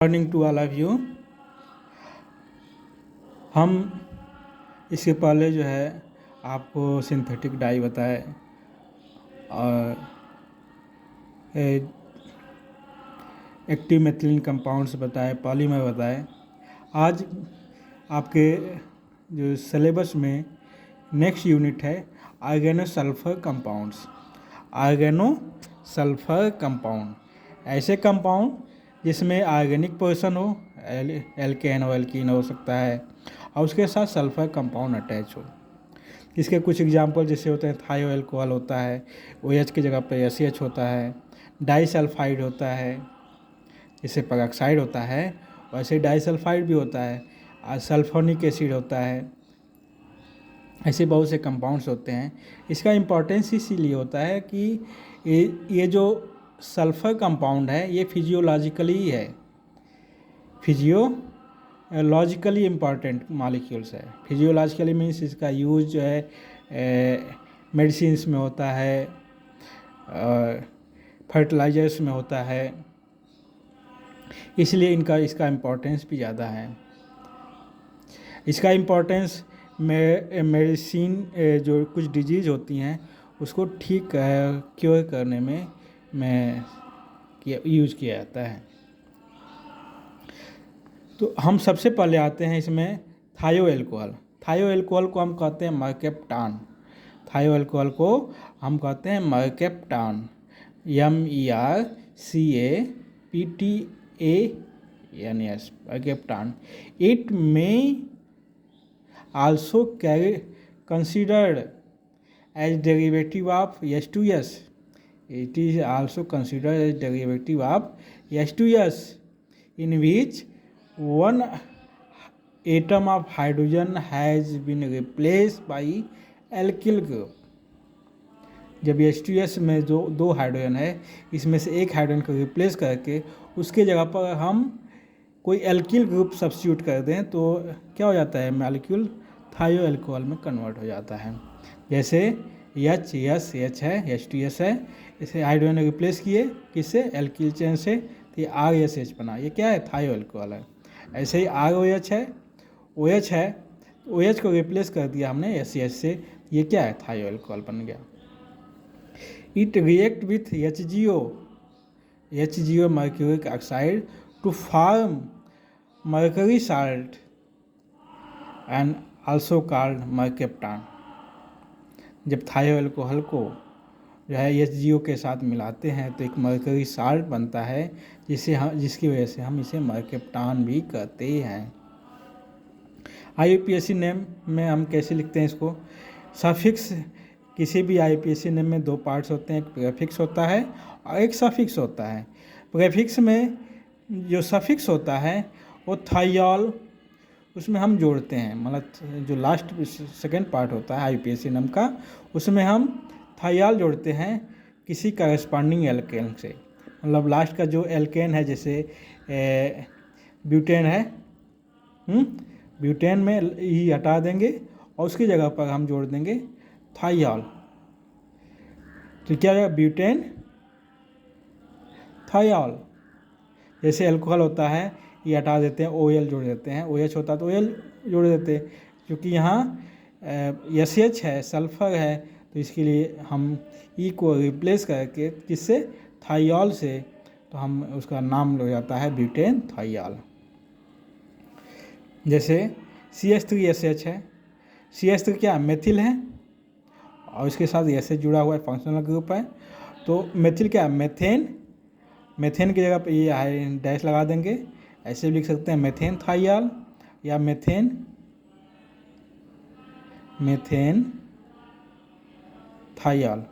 Morning to all of you. हम इसके पहले जो है आपको सिंथेटिक डाई बताए और एक्टिव मेथिलीन कंपाउंड्स बताए, पॉलीमर बताए। आज आपके जो सिलेबस में नेक्स्ट यूनिट है organo sulphur compounds. Organo sulphur compound ऐसे कंपाउंड जिसमें ऑर्गेनिक पोर्शन हो, एल्केन हो, एल्कीन हो सकता है, और उसके साथ सल्फर कंपाउंड अटैच हो। इसके कुछ एग्जांपल जैसे होते हैं, थायो एल्कोहल होता है, OH की जगह पर SH होता है, डाइसल्फाइड होता है, जैसे पेरोक्साइड होता है वैसे डाइसल्फाइड भी होता है, और सल्फोनिक एसिड होता है। ऐसे बहुत से कंपाउंड्स होते हैं। इसका इम्पोर्टेंस इसीलिए होता है कि ये जो सल्फर कंपाउंड है ये फिजियोलॉजिकली ही है, फिजियोलॉजिकली इम्पॉर्टेंट मॉलिक्यूल्स है। फिजियोलॉजिकली मीन्स इसका यूज जो है मेडिसिन्स में होता है, फर्टिलाइजर्स में होता है, इसलिए इसका इम्पोर्टेंस भी ज़्यादा है। इसका इम्पोर्टेंस मेडिसिन जो कुछ डिजीज़ होती हैं उसको ठीक क्योर करने में यूज किया जाता है। तो हम सबसे पहले आते हैं इसमें थायो एल्कोहल। थायो एल्कोहल को हम कहते हैं मर्केप्टान। थायो एल्कोहल को हम कहते हैं मर्केप्टान, MERCAPTANS, मर्केप्टान। इट में also considered as derivative of H2S. It is also considered as derivative of H2S, in which one atom of hydrogen has been replaced by alkyl group. जब H2S में जो दो हाइड्रोजन है, इसमें से एक हाइड्रोजन को रिप्लेस करके उसके जगह पर हम कोई एल्किल ग्रुप सब्स्टिट्यूट कर दें तो क्या हो जाता है, मॉलिक्यूल थायो एल्कोहल में कन्वर्ट हो जाता है। जैसे H है, H2S है, इसे हाइड्रोजन ने रिप्लेस किए किससे, एल्किल चेन से, तो ये RSH बना, ये क्या है, थायो एल्कोहल है। ऐसे ही ROH है, OH है, OH को रिप्लेस कर दिया हमने SH से, ये क्या है, थायो एल्कोहल बन गया। It react with HGO mercuric oxide to form mercury salt and also called mercaptan। जब थायो एल्कोहल को जो है HGO के साथ मिलाते हैं तो एक मर्करी साल्ट बनता है, जिसकी वजह से हम इसे मर्केप्टान भी कहते हैं। IUPAC नेम में हम कैसे लिखते हैं इसको, सफिक्स। किसी भी IUPAC नेम में दो पार्ट्स होते हैं, एक प्रीफिक्स होता है और एक सफिक्स होता है। प्रीफिक्स में जो सफिक्स होता है वो थाइयाल, उसमें हम जोड़ते हैं, मतलब जो लास्ट सेकेंड पार्ट होता है IUPAC नेम का, उसमें हम थाइयाल जोड़ते हैं किसी करस्पॉन्डिंग एल्केन से। मतलब लास्ट का जो एल्केन है, जैसे ब्यूटेन है, ब्यूटेन में ई हटा देंगे और उसकी जगह पर हम जोड़ देंगे थाइयाल, तो क्या है, ब्यूटेन थाइयाल। जैसे अल्कोहल होता है, ये हटा देते हैं, OL जोड़ देते हैं, OH होता है तो OL जोड़ देते हैं। क्योंकि यहाँ SH है, सल्फर है, तो इसके लिए हम E को रिप्लेस करके किससे, थाइयाल से, तो हम उसका नाम हो जाता है ब्यूटेन थाइयाल। जैसे CH3SH है, CH3 क्या, मेथिल है, और इसके साथ SH जुड़ा हुआ है, फंक्शनल ग्रुप है, तो मेथिल क्या, मेथेन। मेथेन की जगह पे ये डैश लगा देंगे, ऐसे भी लिख सकते हैं मेथेन थाइयाल या मेथेन थाइयाल।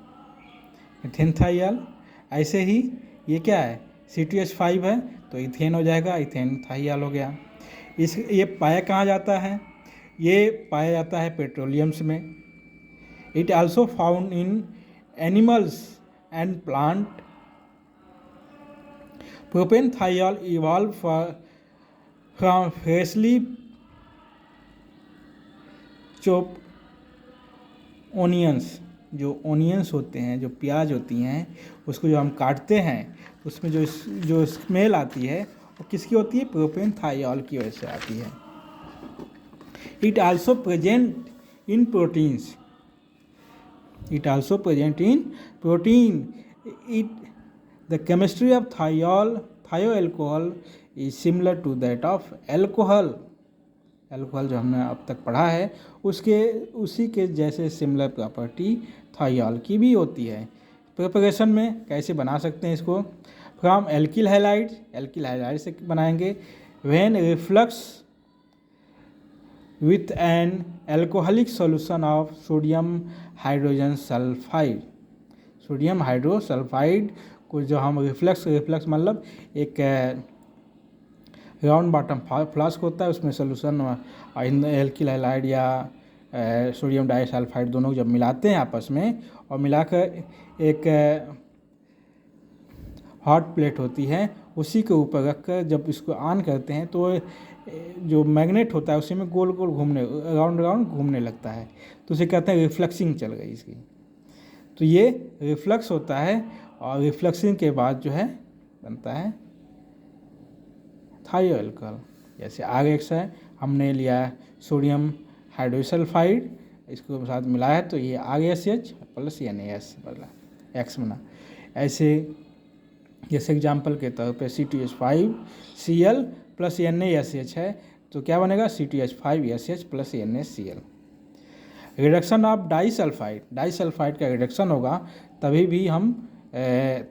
ऐसे ही ये क्या है, C2H5 है, तो इथेन हो जाएगा, इथेन थाइयाल हो गया। ये पाया कहाँ जाता है, ये पाया जाता है पेट्रोलियम्स में। It also found in animals and plant. Propane thiol evolve from freshly chop onions. जो ओनियंस होते हैं, जो प्याज होती हैं, उसको जो हम काटते हैं उसमें जो स्मेल आती है वो किसकी होती है? प्रोपेन थाइऑल की वजह से आती है। It also present in proteins, it also present in protein. It the chemistry of thioalcohol is similar to that of alcohol. Alcohol जो हमने अब तक पढ़ा है उसी के जैसे सिमिलर प्रॉपर्टी थाइऑल की भी होती है। प्रिपरेशन में कैसे बना सकते हैं इसको? From alkyl halide, alkyl halide से बनाएंगे। When reflux with an alcoholic solution of sodium hydrogen sulphide, sodium hydrosulphide को जो हम रिफ्लक्स मतलब एक राउंड बॉटम फ्लास्क होता है, उसमें सोल्यूशन एल्किल हैलाइड या सोडियम डाइसल्फाइड दोनों जब मिलाते हैं आपस में और मिलाकर एक हॉट प्लेट होती है उसी के ऊपर रखकर जब इसको ऑन करते हैं तो जो मैग्नेट होता है उसी में गोल गोल घूमने राउंड घूमने लगता है, तो उसे कहते हैं रिफ्लेक्सिंग चल गई इसकी। तो ये रिफ्लक्स होता है और रिफ्लेक्सिंग के बाद जो है बनता है थायोएल्कोहल। जैसे RX है, हमने लिया सोडियम हाइड्रोसल्फाइड, इसको साथ मिलाया तो ये RSH प्लस NaS बना X बना। ऐसे जैसे एग्जाम्पल के तौर पे CTH5Cl प्लस NaSH है तो क्या बनेगा? CTH5SH plus NaCl। Reduction of disulphide का रिडक्शन होगा तभी भी हम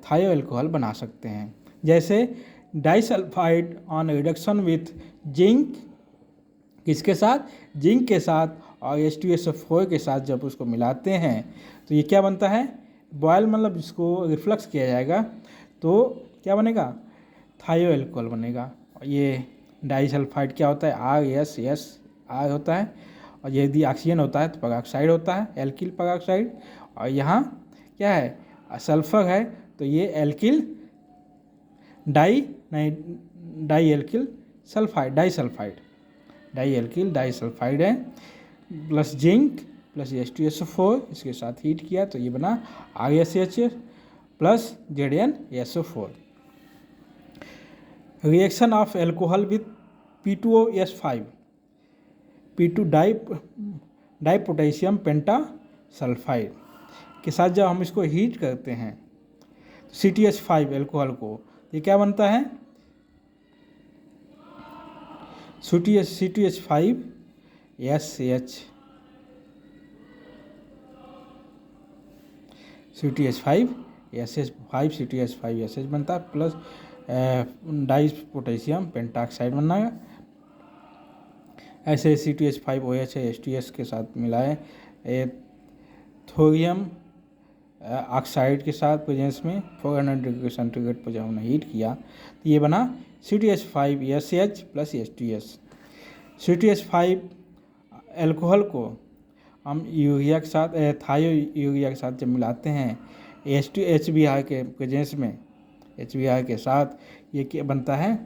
थायोएल्कोहल बना सकते हैं। जैसे disulphide on reduction with zinc, किसके साथ? जिंक के साथ और H2SO4 के साथ जब उसको मिलाते हैं तो ये क्या बनता है? बॉयल मतलब जिसको रिफ्लक्स किया जाएगा तो क्या बनेगा? थायोएल्कोहल बनेगा। और ये डाइसल्फाइड क्या होता है? RSS R होता है, और यदि ऑक्सीजन होता है तो पेरोक्साइड होता है, एल्किल पेरोक्साइड। और यहाँ क्या है? सल्फर है तो ये एल्किल डाइएल्किल सल्फाइड डाइसल्फाइड है, प्लस जिंक प्लस H2SO4 इसके साथ हीट किया तो ये बना RSH plus ZnSO4। Reaction of alcohol with P2O5 P2 डाइपोटेशियम पेंटासल्फाइड के साथ जब हम इसको हीट करते हैं CTH5 एल्कोहल को, ये क्या बनता है? CTH5SH CTH5SH बनता है प्लस डाइपोटेशियम पेंटाक्साइड बनाएगा। ऐसे CTH5OH है H2S के साथ मिलाए थोरियम ऑक्साइड के साथ प्रेजेंस में 400 डिग्री सेंटीग्रेड पर जब हमने हीट किया तो ये बना CTH5SH plus H2S। CTH5 alcohol को हम यूरिया के साथ थायो यूरिया के साथ जब मिलाते हैं HBr के प्रेजेंस में, HBr के साथ ये क्या बनता है?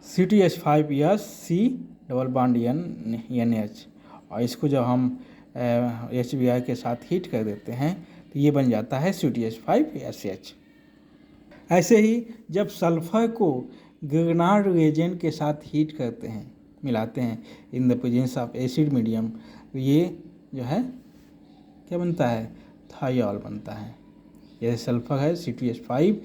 CTH5C डबल बॉन्ड NH, और इसको जब हम HBr के साथ हीट कर देते हैं तो ये बन जाता है CTH5SH। ऐसे ही जब सल्फर को गिरनार्ड रिएजेंट के साथ हीट करते हैं, मिलाते हैं इन the presence of acid medium, तो ये जो है क्या बनता है? थायोल बनता है। जैसे सल्फर है CTH5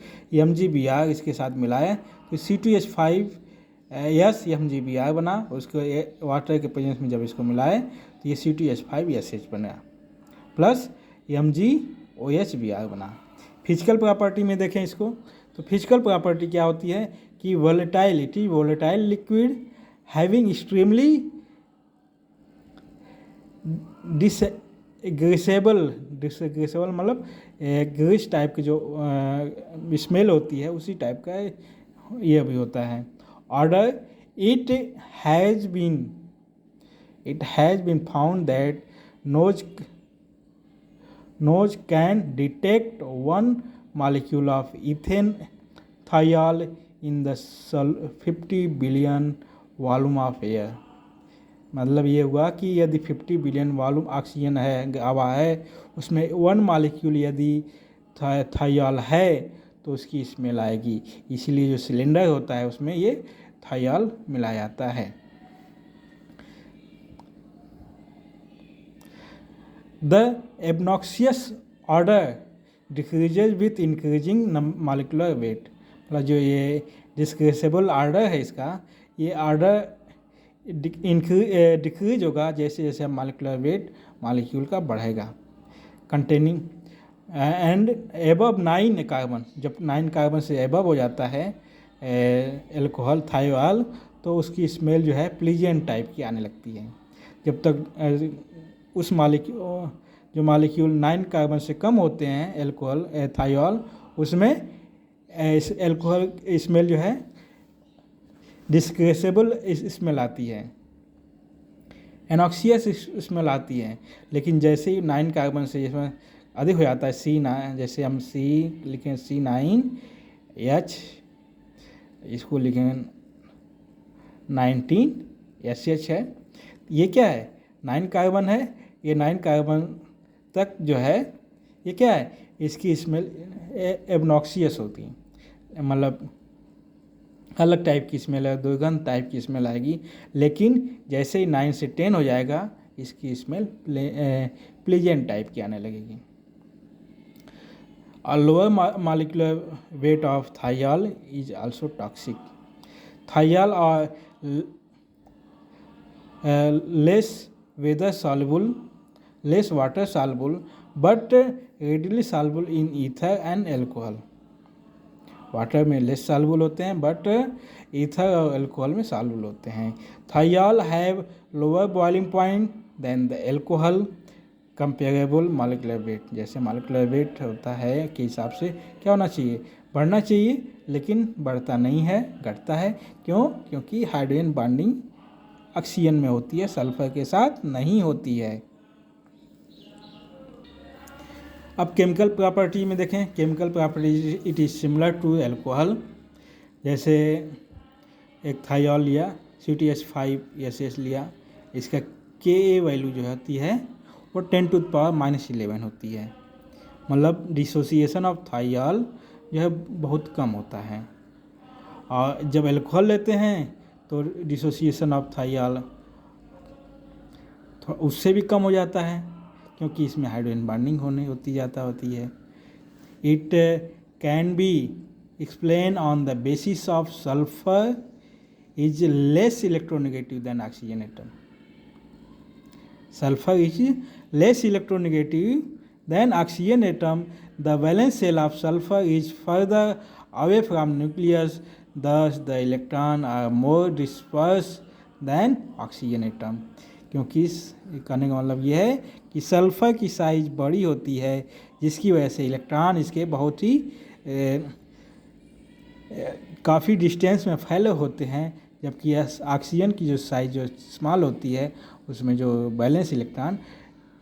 MgBr इसके साथ मिलाए तो CTH5S MgBr बना, उसको वाटर के प्रेजेंस में जब इसको मिलाए तो ये CTH5SH बना प्लस MgOHBr बना। फिजिकल प्रॉपर्टी में देखें इसको तो फिजिकल प्रॉपर्टी क्या होती है कि वोलेटाइल लिक्विड हैविंग एक्सट्रीमली डिसग्रेसेबल मतलब ग्रीस टाइप की जो स्मेल होती है उसी टाइप का ये भी होता है। Order it has been found that nose can detect one molecule of ethane thiol in the 50 billion volume of air. मतलब ये हुआ कि यदि 50 बिलियन वॉल्यूम ऑक्सीजन है, हवा है, उसमें 1 मॉलिक्यूल यदि थाइल है तो उसकी स्मेल आएगी। इसीलिए जो सिलेंडर होता है उसमें ये थाइऑल मिलाया जाता है। The obnoxious order decreases with increasing molecular weight, मतलब जो ये डिस्क्रिसेबल ऑर्डर है इसका, ये ऑर्डर डिक्रीज होगा जैसे जैसे मॉलिक्यूलर वेट मॉलिक्यूल का बढ़ेगा। कंटेनिंग एंड एबव 9 कार्बन, जब 9 कार्बन से एबव हो जाता है एल्कोहल थाइऑल, तो उसकी स्मेल जो है प्लीजेंट टाइप की आने लगती है। जब तक उस मॉलिक्यूल जो मॉलिक्यूल 9 कार्बन से कम होते हैं एल्कोहल थाइऑल, उसमें एल्कोहल स्मेल जो है डिस्क्रेसेबल स्मेल आती है, एनॉक्सियस स्मेल आती है। लेकिन जैसे ही 9 कार्बन से इसमें अधिक हो जाता है C9, जैसे हम C लिखें C9H, इसको लिखें 19SH है। ये क्या है? 9 कार्बन है। ये 9 कार्बन तक जो है ये क्या है, इसकी स्मेल एबनॉक्सियस होती है, मतलब अलग टाइप की स्मेल है, दुर्गंध टाइप की स्मेल आएगी। लेकिन जैसे ही 9 से 10 हो जाएगा इसकी स्मेल प्लीजेंट टाइप की आने लगेगी। A lower molecular weight of thiol is also toxic. Thiol are less water soluble, but readily soluble in ether and alcohol. Water में लेस सॉल्युबल होते हैं बट ईथर और अल्कोहल में सॉल्युबल होते हैं। Thiol have lower boiling point than the alcohol comparable molecular weight, जैसे molecular weight होता है के हिसाब से क्या होना चाहिए, बढ़ना चाहिए, लेकिन बढ़ता नहीं है, घटता है। क्यों? क्योंकि हाइड्रोजन बॉन्डिंग ऑक्सीजन में होती है, सल्फर के साथ नहीं होती है। अब केमिकल प्रॉपर्टी में देखें, chemical property it is similar to alcohol. जैसे एक थाइऑल लिया, CTH5SH लिया, इसका Ka वैल्यू जो होती है वो 10⁻⁻11 होती है, मतलब डिसोसिएशन ऑफ थाइऑल जो है बहुत कम होता है। और जब एल्कोहल लेते हैं तो डिसोसिएशन ऑफ थाइऑल उससे भी कम हो जाता है, क्योंकि इसमें हाइड्रोजन बॉन्डिंग होती है। It can B explain on the basis of sulphur is less electronegative than oxygen atom. Sulfur is less electronegative than oxygen atom. The valence shell of sulfur is further away from nucleus, thus the electrons are more dispersed than oxygen atom. क्योंकि कहने का मतलब ये है कि sulphur की size बड़ी होती है, जिसकी वजह से इलेक्ट्रॉन इसके बहुत ही काफ़ी डिस्टेंस में फैले होते हैं, जबकि ऑक्सीजन की जो साइज जो स्मॉल होती है उसमें जो बैलेंस इलेक्ट्रॉन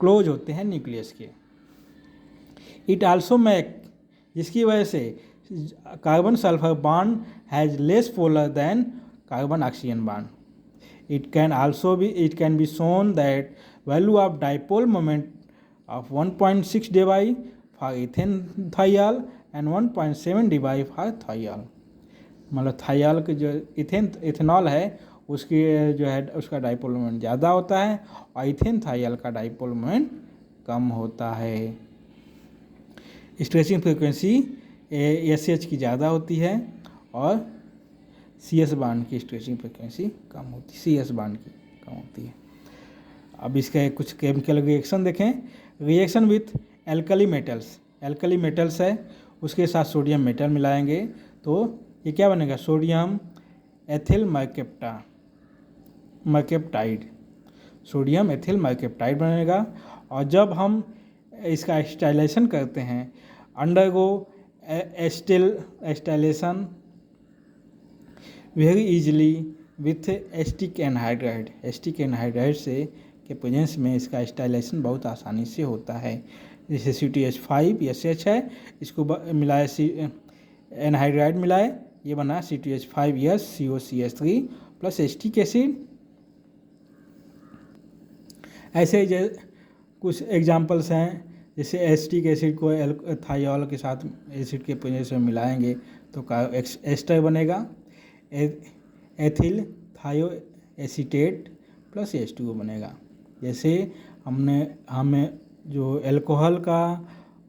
क्लोज होते हैं न्यूक्लियस के। इट आल्सो मेक, जिसकी वजह से carbon sulphur bond has less polar than carbon oxygen bond. It can be shown that value of dipole moment of 1.6 dB for ethane thiol and 1.7 dB for thiol, मतलब thiol के जो ethanol है उसकी जो है उसका डाइपोल मोमेंट ज़्यादा होता है और इथेन थाइऑल का डाइपोल मोमेंट कम होता है। स्ट्रेचिंग फ्रीक्वेंसी SH की ज़्यादा होती है और CS बांड की स्ट्रेचिंग फ्रीक्वेंसी कम होती है, CS बांड की कम होती है। अब इसका कुछ केमिकल रिएक्शन देखें। रिएक्शन विथ एल्कली मेटल्स है, उसके साथ सोडियम मेटल मिलाएंगे तो ये क्या बनेगा, sodium ethyl mercaptide, sodium ethyl mercaptide बनेगा। और जब हम इसका एस्टाइलेशन करते हैं, undergo acetylation very easily with acetic anhydride से के प्रेजेंस में इसका एस्टाइलेशन बहुत आसानी से होता है। जैसे CTH5SH है, इसको मिलाए एनहाइड्राइड मिलाए, ये बना CTH5SCOCH3 प्लस एस्टिक एसिड। ऐसे कुछ एग्जाम्पल्स हैं, जैसे एसिटिक एसिड को थाइयोल के साथ एसिड के प्रेजेंस में मिलाएंगे तो एस्टर बनेगा, एथिल थायो एसीटेट प्लस H2O बनेगा। जैसे हमें जो एल्कोहल का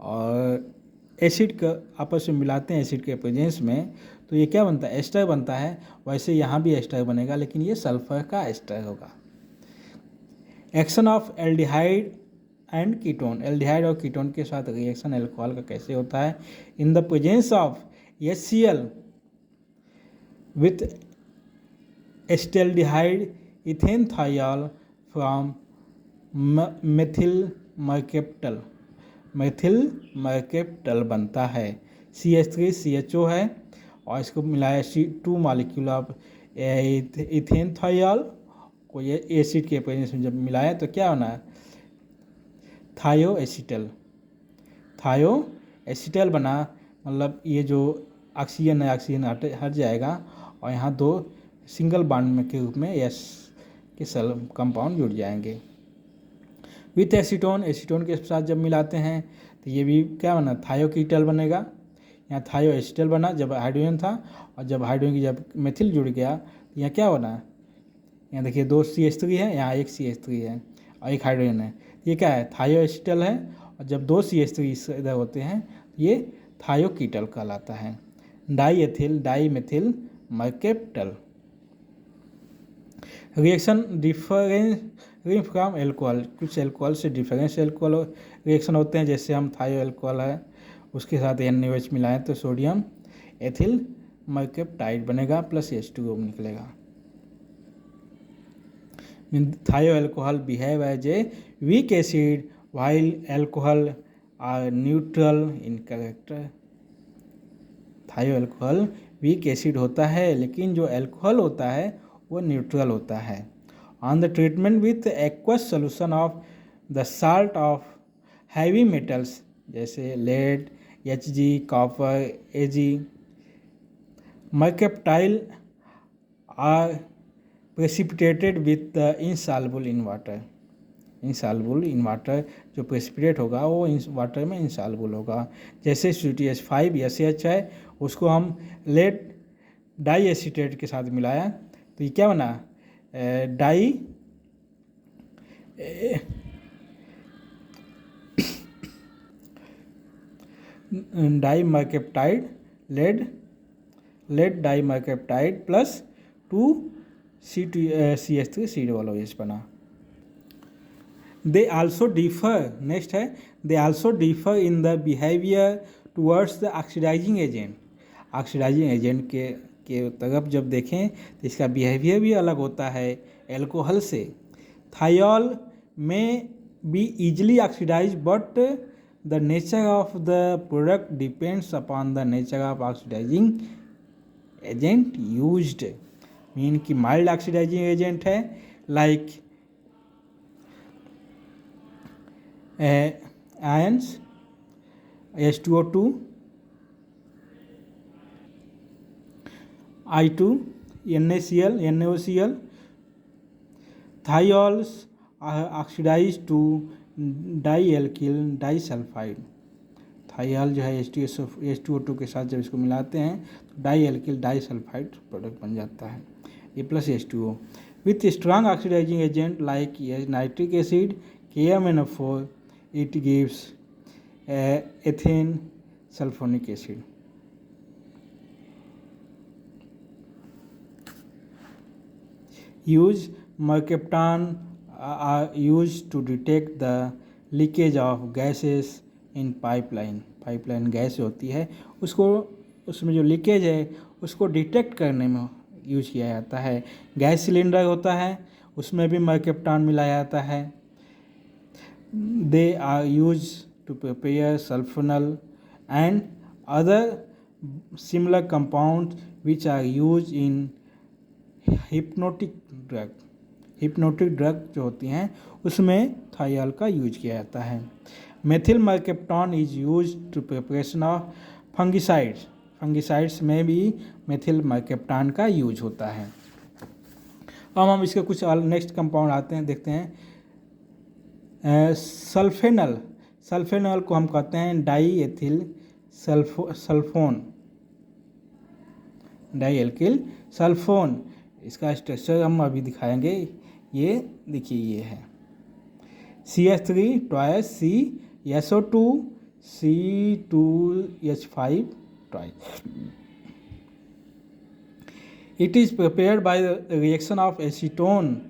और एसिड का आपस में मिलाते हैं एसिड के प्रेजेंस में, तो ये क्या बनता है, एस्टर बनता है। वैसे यहाँ भी एस्टर बनेगा, लेकिन ये सल्फर का एस्टर होगा। Action of aldehyde and ketone, aldehyde और कीटोन के साथ रिएक्शन एल्कोहल का कैसे होता है? In the presence of HCl with acetaldehyde ethane thiol from methyl mercaptal बनता है। CH3 CHO है और इसको मिलाया 2 मॉलिक्यूल ऑफ इथेन थाइयोल को ये एसिड के प्रेजेंस में जब मिलाया तो क्या होना है, थायो एसिटल बना। मतलब ये जो ऑक्सीजन है ऑक्सीजन हट जाएगा और यहाँ 2 सिंगल बॉन्ड के रूप में एस के सेल कंपाउंड जुड़ जाएंगे। विथ एसीटोन के साथ जब मिलाते हैं तो ये भी क्या बना, थायोकीटल बनेगा। यहाँ थायो एसिटल बना जब हाइड्रोजन था, और जब हाइड्रोजन की जब मेथिल जुड़ गया तो यहाँ क्या बना, यहाँ देखिए 2 CH3 है, यहाँ 1 CH3 है और 1 हाइड्रोजन है। ये क्या है, थायो एसिटल है, और जब 2 CH3 इधर होते हैं तो ये थायोकीटल कहलाता है। Di methyl mercaptal. Reaction difference from alcohol, कुछ एल्कोहल से डिफरेंस एल्कोहल रिएक्शन होते हैं। जैसे हम थायो एल्कोहल है उसके साथ NaOH मिलाएं तो सोडियम एथिल मर्केप्टाइड बनेगा प्लस H2O निकलेगा। Thio alcohol behave as a weak acid while alcohol are neutral in character. Thio alcohol weak acid होता है, लेकिन जो एल्कोहल होता है वो न्यूट्रल होता है। On the treatment with aqueous solution of the salt of heavy metals जैसे lead, Hg, copper, Ag, mercaptyl are precipitated with the insoluble in water. Insoluble in water जो प्रेसिपिटेट होगा वो वाटर में इनसॉल्युबल होगा। जैसे CuTH5 SH है, उसको हम लेड डाई एसीटेट के साथ मिलाया तो ये क्या बना, di mercaptide lead di mercaptide plus 2 CH3 COOH बना। दे आल्सो डिफर, नेक्स्ट है, they also differ in the behaviour towards the oxidising agent. Oxidising agent के तरफ जब देखें तो इसका बिहेवियर भी अलग होता है एल्कोहल से। थाइयोल में be easily oxidise but the nature of the product depends upon the nature of oxidising agent used. Mean कि माइल्ड ऑक्सीडाइजिंग एजेंट है like ions H2O2, I2, NaCl, NaOCl. Thiols are oxidized to dialkyl disulfide. थाइयल जो है H2O2 के साथ जब इसको मिलाते हैं तो डाईएल्किल डाईसल्फाइड प्रोडक्ट बन जाता है, ये plus H2O। With strong oxidising agent like nitric acid KMnO4 it gives ethane sulphonic acid. Use mercaptan are used to detect the leakage of gases in pipeline. Pipeline gas होती है उसको, उसमें जो leakage है उसको डिटेक्ट करने में use किया जाता है। गैस सिलेंडर होता है उसमें भी मर्केप्टान मिलाया जाता है। They are use to prepare sulphonal and other similar compound which are use in hypnotic drug. Hypnotic drug जो होती हैं उसमें थाइयोल का यूज किया जाता है। Methyl mercaptan is use to preparation of fungicides. Fungicides में भी मेथिल मर्केप्टान का यूज होता है। अब हम इसके कुछ नेक्स्ट कंपाउंड आते हैं, देखते हैं। सल्फेनल सल्फेनॉल को हम कहते हैं di ethyl sulphone, di alkyl sulphone. इसका स्ट्रक्चर हम अभी दिखाएंगे। ये देखिए, ये है CH3 twice CSO2 C2H5 twice. It is prepared by the reaction of acetone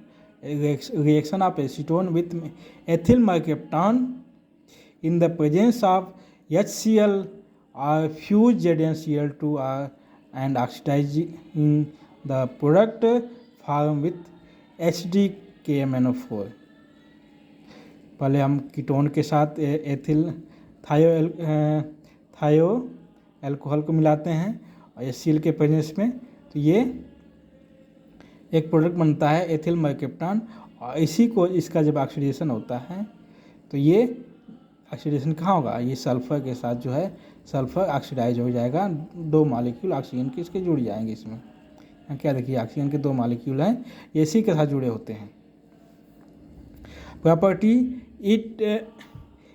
with ethyl mercaptan in the presence of HCl or fused ZnCl2 and oxidizing the product formed with HDKMNO4. पहले हम ketone के साथ ethyl थायो alcohol को मिलाते हैं और HCl के प्रेजेंस में, तो ये एक प्रोडक्ट बनता है एथिल मर्केप्टान। और इसी को, इसका जब ऑक्सीडेशन होता है तो ये ऑक्सीडेशन कहाँ होगा, ये सल्फ़र के साथ जो है सल्फ़र ऑक्सीडाइज हो जाएगा। 2 मॉलिक्यूल ऑक्सीजन के इसके जुड़ जाएंगे। इसमें क्या देखिए, ऑक्सीजन के 2 मॉलिक्यूल हैं, ये इसी के साथ जुड़े होते हैं। Property,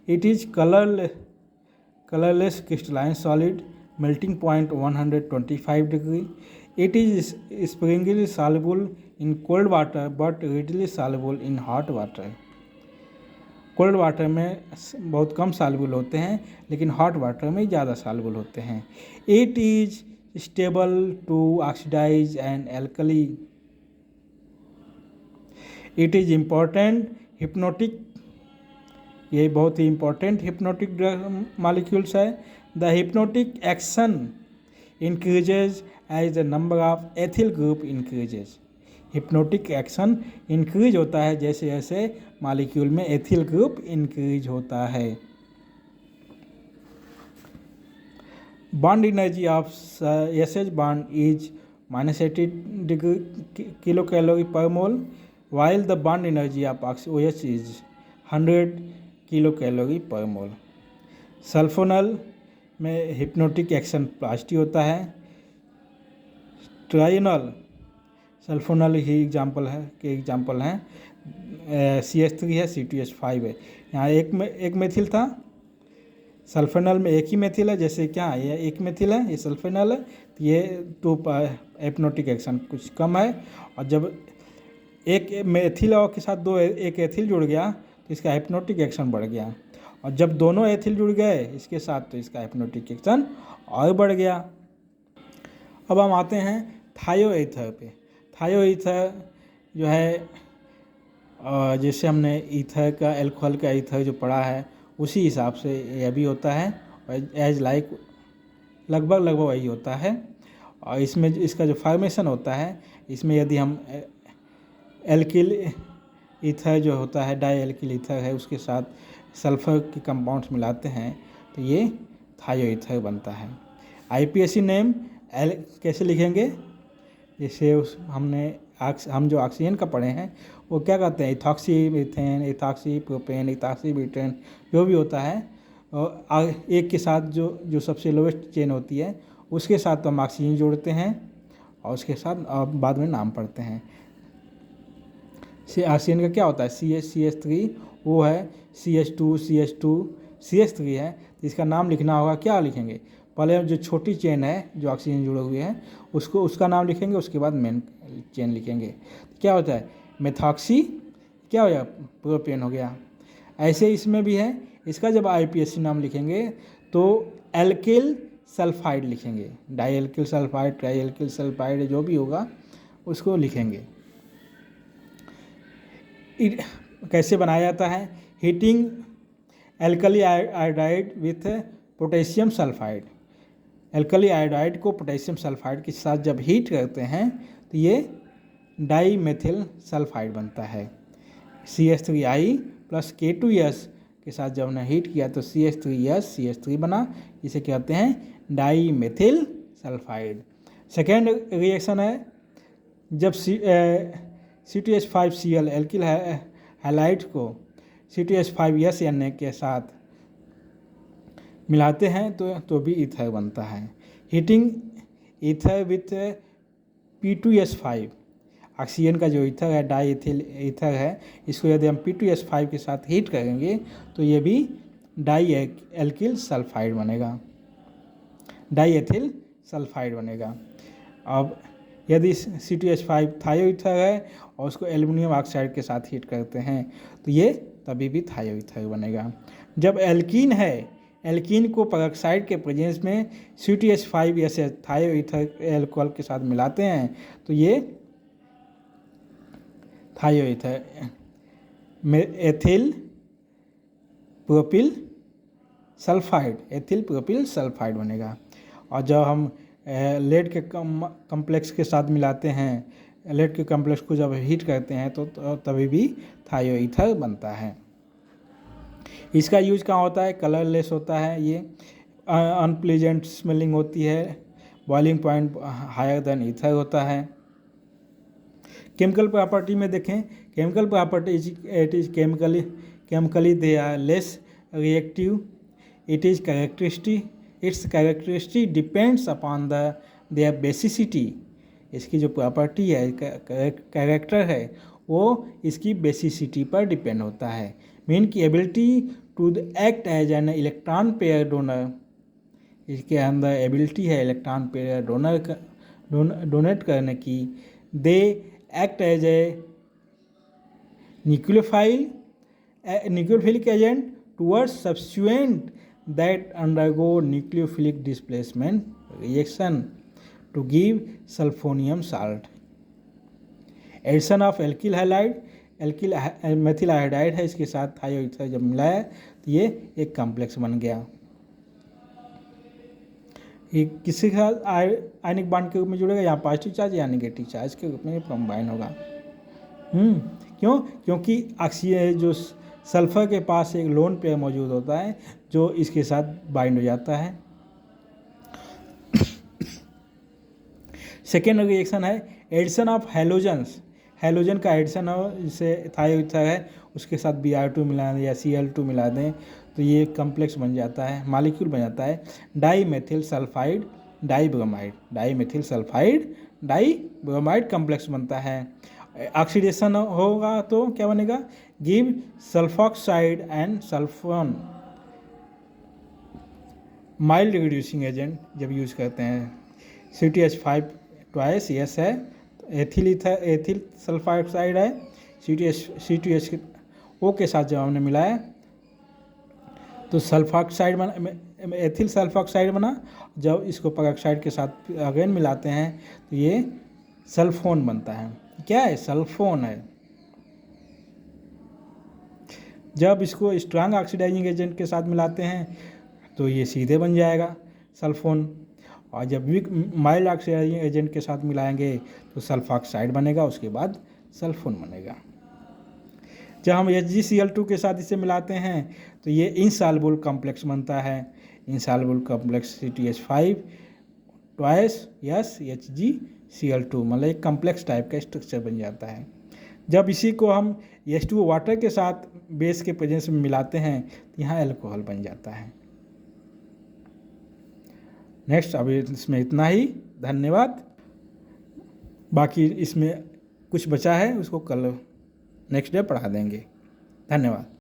it is colorless crystalline solid, melting point 125 degree. It is springily soluble in cold water but readily soluble in hot water. Cold water में बहुत कम सॉल्युबल होते हैं, लेकिन हॉट वाटर में ज़्यादा सॉल्युबल होते हैं। It is stable to oxidise and alkali. It is important hypnotic, ये बहुत ही इंपॉर्टेंट हिप्नोटिक ड्रग मॉलिक्यूल्स है। The hypnotic action increases as the number of ethyl group increases. Hypnotic action increase होता है जैसे जैसे मॉलिक्यूल में एथिल ग्रुप इंक्रीज होता है। Bond energy of SH bond is -80 kilo calorie पर मोल, while the bond energy of OH is 100 kilo calorie पर मोल। Sulphonyl में हिप्नोटिक एक्शन पॉजिटिव होता है। ट्राइनल सल्फोनल ही एग्जाम्पल हैं। CH3 है, C2H5 है। यहाँ एक मेथिल था, सल्फेनल में एक ही मेथिल है। जैसे क्या है, ये एक मेथिल है, ये सल्फेनल है, तो ये 2 हिप्नोटिक एक्शन कुछ कम है। और जब एक मेथिल और के साथ एक एथिल जुड़ गया तो इसका हिप्नोटिक एक्शन बढ़ गया, और जब दोनों एथिल जुड़ गए इसके साथ तो इसका हिप्नोटिक एक्शन और बढ़ गया। अब हम आते हैं थायो ईथर पे। थायो ईथर जो है, जैसे हमने ईथर का, एल्कोहल का ईथर जो पढ़ा है उसी हिसाब से यह भी होता है, एज लाइक लगभग वही होता है। और इसमें इसका जो फॉर्मेशन होता है, इसमें यदि हम एल्किल ईथर जो होता है, डाई एल्किल ईथर है, उसके साथ सल्फ़र के कंपाउंड्स मिलाते हैं तो ये थायो ईथर बनता है। IPAC नेम कैसे लिखेंगे, जैसे हम जो ऑक्सीजन का पढ़े हैं वो क्या कहते हैं, ethoxy methane, ethoxy propane, ethoxy butane, जो भी होता है। और एक के साथ जो सबसे लोवेस्ट चेन होती है उसके साथ तो हम ऑक्सीजन जोड़ते हैं और उसके साथ बाद में नाम पढ़ते हैं। ऑक्सीजन का क्या होता है, CH3, वो है CH3 है, तो इसका नाम लिखना होगा। क्या लिखेंगे, पहले जो छोटी चेन है जो ऑक्सीजन जुड़े हुए हैं उसका नाम लिखेंगे, उसके बाद मेन चेन लिखेंगे। क्या होता है, मेथॉक्सी, क्या हो गया, प्रोपेन हो गया। ऐसे इसमें भी है, इसका जब IPAC नाम लिखेंगे तो एल्किल सल्फाइड लिखेंगे, di alkyl sulphide, tri alkyl sulphide, जो भी होगा उसको लिखेंगे। कैसे बनाया जाता है, heating alkali iodide with potassium sulphide. Alkali iodide को पोटेशियम सल्फाइड के साथ जब हीट करते हैं तो ये डाई मेथिल सल्फाइड बनता है। CH3I प्लस K2S के साथ जब हमने हीट किया तो CH3 बना, इसे कहते हैं di methyl sulphide. Second reaction है, जब C2H5Cl एल्किल हैलाइड को C2H5Na के साथ मिलाते हैं तो भी ईथर बनता है। Heating ether with P2S5, oxygen का जो ईथर है, डाई एथिल ईथर है, इसको यदि हम P2S5 के साथ हीट करेंगे तो ये भी डाई एल्किल सल्फाइड बनेगा, डाई एथिल सल्फाइड बनेगा। अब यदि C2H5 थायोईथर है और उसको एल्युमिनियम ऑक्साइड के साथ हीट करते हैं तो ये तभी भी थायोईथर बनेगा। जब एल्कीन है, एल्कीन को पेरोक्साइड के प्रेजेंस में C2H5 ऐसे थायोईथर एल्कोहल के साथ मिलाते हैं तो ये थायोईथर ethyl propyl sulphide, ethyl propyl sulphide बनेगा। और जब हम लेड के कम्प्लेक्स के साथ मिलाते हैं, लेड के कम्प्लेक्स को जब हीट करते हैं तो तभी भी थायोईथर बनता है। इसका यूज कहाँ होता है? कलरलेस होता है, ये अनप्लीजेंट स्मेलिंग होती है, boiling point higher than ether होता है। केमिकल प्रॉपर्टी में देखें, chemical property it is chemically they are less reactive, it is characteristic, its characteristic depends upon their basicity. इसकी जो प्रॉपर्टी है, कैरेक्टर है, वो इसकी बेसिसिटी पर डिपेंड होता है। मीन की ability to act as an electron pair donor, इसके अंदर एबिलिटी है इलेक्ट्रॉन पेयर डोनेट करने की। They act as a nucleophilic agent towards substituent that undergo nucleophilic displacement reaction to give sulfonium salt. Addition of alkyl halide, alkyl methyl iodide है, इसके साथ थायोईथर जब मिलाया तो ये एक कॉम्प्लेक्स बन गया। ये किसी के साथ आयनिक बॉन्ड के रूप में जुड़ेगा, यहाँ पॉजिटिव चार्ज या नेगेटिव चार्ज के रूप में कंबाइन होगा। क्योंकि ऑक्सीजन जो सल्फर के पास एक लोन पेयर मौजूद होता है जो इसके साथ बाइंड हो जाता है। सेकेंड रिएक्शन है एडिशन ऑफ हैलोजन्स, हैलोजन का एडिशन हो, जिससे थायोईथर है उसके साथ Br2 मिला दें या Cl2 मिला दें तो ये कम्प्लेक्स बन जाता है, मॉलिक्यूल बन जाता है dimethyl sulphide dibromide, dimethyl sulphide dibromide complex बनता है। ऑक्सीडेशन होगा तो क्या बनेगा? Give sulphoxide and sulphone, mild reducing agent जब यूज़ करते हैं। C2H5 ट्वाइस यस है, एथिल सल्फाइड है, C2H2O के साथ जब हमने मिलाया तो सल्फॉक्साइड बना, एथिल सल्फॉक्साइड बना। जब इसको पेरोक्साइड के साथ अगेन मिलाते हैं तो ये सल्फोन बनता है। क्या है? सल्फोन है। जब इसको स्ट्रांग ऑक्सीडाइजिंग एजेंट के साथ मिलाते हैं तो ये सीधे बन जाएगा सल्फोन, और जब भी माइल्ड ऑक्सीडाइजिंग एजेंट के साथ मिलाएंगे तो सल्फॉक्साइड बनेगा, उसके बाद सल्फोन बनेगा। जब हम HgCl2 के साथ इसे मिलाते हैं तो ये इनसॉल्युबल कॉम्प्लेक्स बनता है, insoluble complex C2H5 twice yes HgCl2, मतलब एक कॉम्प्लेक्स टाइप का स्ट्रक्चर बन जाता है। जब इसी को हम H2O वाटर के साथ बेस के प्रेजेंस में मिलाते हैं तो यहाँ एल्कोहल बन जाता है। नेक्स्ट, अभी इसमें इतना ही, धन्यवाद। बाकी इसमें कुछ बचा है उसको कल नेक्स्ट डे पढ़ा देंगे। धन्यवाद।